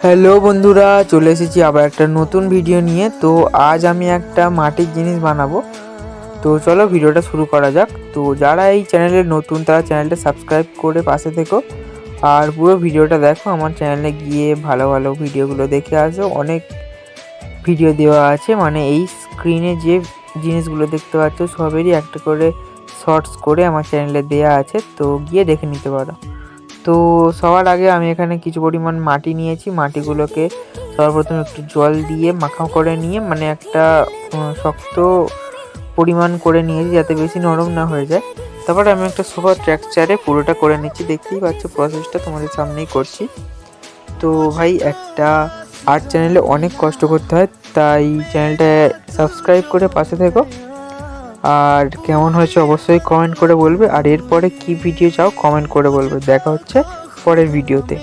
Hello বন্ধুরা, চলে এসেছি আবার একটা নতুন ভিডিও নিয়ে। তো আজ আমি একটা মাটির জিনিস বানাবো। তো চলো ভিডিওটা শুরু করা যাক। তো যারা এই চ্যানেলে নতুন তারা চ্যানেলটা সাবস্ক্রাইব করে পাশে থেকো আর পুরো ভিডিওটা দেখো। আমার চ্যানেলে গিয়ে ভালো ভালো ভিডিওগুলো দেখে আসো। অনেক ভিডিও দেওয়া আছে, মানে এই স্ক্রিনে যে জিনিসগুলো দেখতে পাচ্ছ সবেরই একটা করে শর্টস করে আমার চ্যানেলে দেওয়া আছে, তো গিয়ে দেখে নিতে পারো। তো সবার আগে আমি এখানে কিছু পরিমাণ মাটি নিয়েছি। মাটিগুলোকে সর্বপ্রথম একটু জল দিয়ে মাখা করে নিয়ে, মানে একটা শক্ত পরিমাণ করে নিয়েছি যাতে বেশি নরম না হয়ে যায়। তারপরে আমি একটা সোফা ট্রেকচারে পুরোটা করে নিচ্ছি। দেখতেই পাচ্ছ প্রসেসটা তোমাদের সামনেই করছি। তো ভাই, একটা আর্ট চ্যানেলে অনেক কষ্ট করতে হয়, তাই চ্যানেলটা সাবস্ক্রাইব করে পাশে থেকো। আর কেমন হয়েছে অবশ্যই কমেন্ট করে বলবে, আর এরপরে কি ভিডিও চাও কমেন্ট করে বলবে। দেখা হচ্ছে পরের ভিডিওতে।